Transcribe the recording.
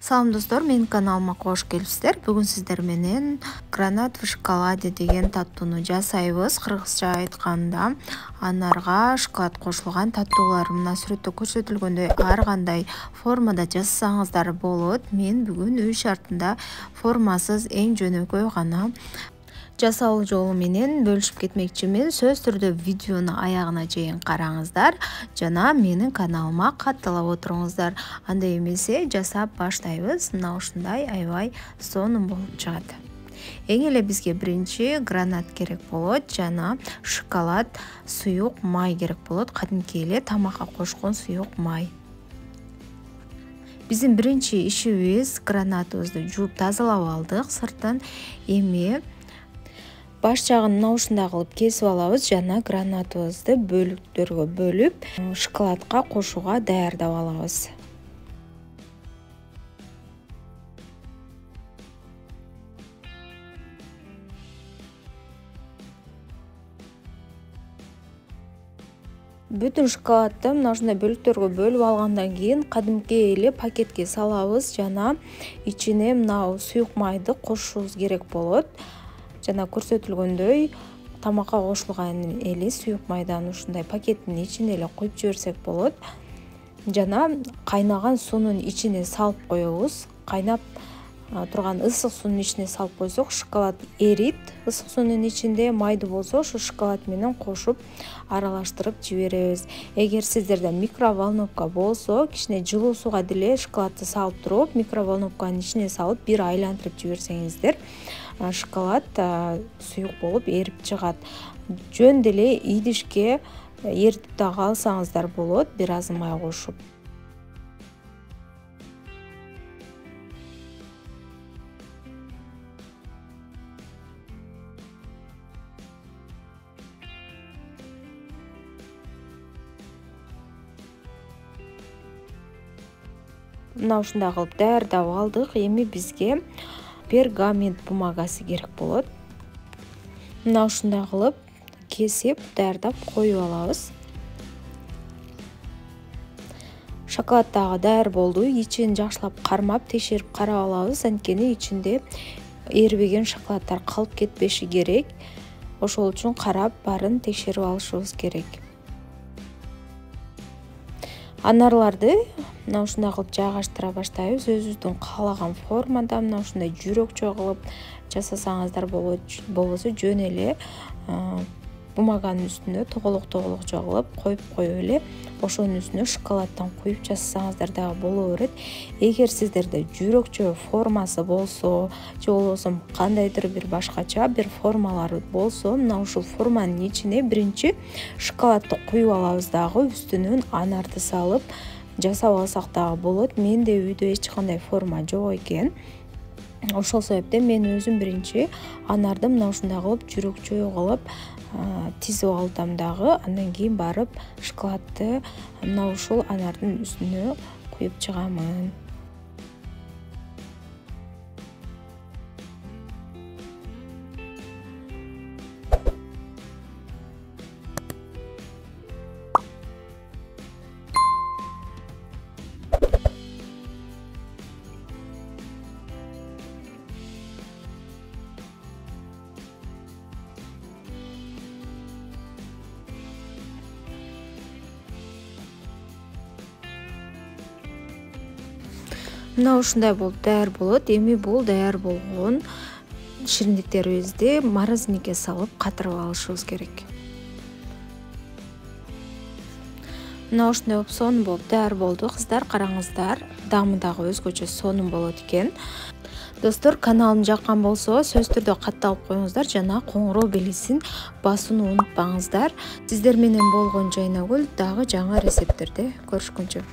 Салам достор, менин каналыма кош келипсиздер. Бүгүн сиздер менен гранат в шоколаде деген таттууну жасайбыз. Кыргызча айтканда анарга шоколад кошулган таттуулар мына сүрөттө көрсөтүлгөндөй ар кандай формада жасасаңыздар болот. Мен бүгүн үй шартында формасыз эң жөнөкөй гана жасалуу жолу менен бөлүшүп кетмекчимин. Сөз түрдө видеону аягына чейин караңыздар жана менин каналыма катталып отуруңуздар. Андай эмесе жасап баштайбыз. Мына ушундай аябай сонун болуп чыгат. Эң эле бизге биринчи гранат керек болот жана шоколад, суюк май керек болот. Кадимки эле тамакка кошкон суюк май. Биздин биринчи ишибиз гранатыбызды жууп тазалап алдык сыртын. Эми баш жагын мына ушундай кылып кесип алабыз жана гранатыбызды бөлүктөргө бөлүп шоколадка кошууга даярдап алабыз. Бүтүн шоколадты мына ушундай бөлүктөргө бөлүп алгандан кийин кадимки эле пакетке салабыз жана ичине мына суюк майды кошушубуз керек болот. Жана көрсөтүлгөндөй тамакка кошулган эле суюк майдан ушундай пакеттин ичине эле куюп жиберсек болот. Жана кайнаган суунун ичине салып коебуз. Кайнап турган ысык суунун ичине салып койсок, шоколад эрийт. Ысык суунун ичинде майды болсо, ошо шоколад менен кошуп аралаштырып жиберебиз. Эгер сиздерде микроволновка болсо, кичине жылуу сууга деле шоколадты салып туруп, микроволновканын ичине салып бир айлантырып жиберсеңиздер, шоколад суюк болуп эрип чыгат. Жөн деле идишке эритип да калсаңыздар болот, бир аз май кошуп. Мына ушундай кылып даярдап алдык. Эми бизге пергамент бумагасы керек болот. Мына ушундай кылып кесип даярдап коюп алабыз. Шоколад дагы даяр болду. Ичин жакшылап кармап, текшерип карап алабыз. Анткени ичинде эрибеген шоколаддар калып кетпеши керек. Ошол үчүн карап, баарын текшерип алышыбыз керек. Анарларды мына ушундай кылып жайгаштыра баштайбыз. Өзүбүздүн каалаган формада мына ушундай жүрөкчө кылып жасасаңыздар болбосо жөн эле бумаганын үстүнө тоголок кылып коюп эле ошонун үстүнө шоколаддан куюп жасасаңыздар дагы боло берет. Эгер сиздерде жүрөкчө формасы болсо, же болбосо кандайдыр бир башкача бир формалары болсо, мына ушул форманын ичине биринчи шоколадты куюп алабыз дагы үстүнөн анарды салып жасап алсак дагы болот. Менде үйдө эч кандай форма жок экен. Ошол себептен мен өзүм биринчи анарды мына ушундай кылып жүрөкчө кылып тизип алдым дагы. Андан кийин барып шоколадты мына ушул анардын үстүнө куюп чыгамын. Мына ушундай болуп даяр болот. Эми бул даяр болгон шириндиктерибизди морозильникке салып катырып алышыбыз керек. Мына ушундай болуп сонун болуп даяр болду. Кыздар, караңыздар, даамы дагы өзгөчө сонун болот экен. Достор, каналым жаккан болсо, сөз түрдө катталып коюңуздар жана коңгуроо белгисин басууну унутпаңыздар. Сиздер менен болгон Жайнагүл дагы жаңы рецепттерде көрүшкөнчө.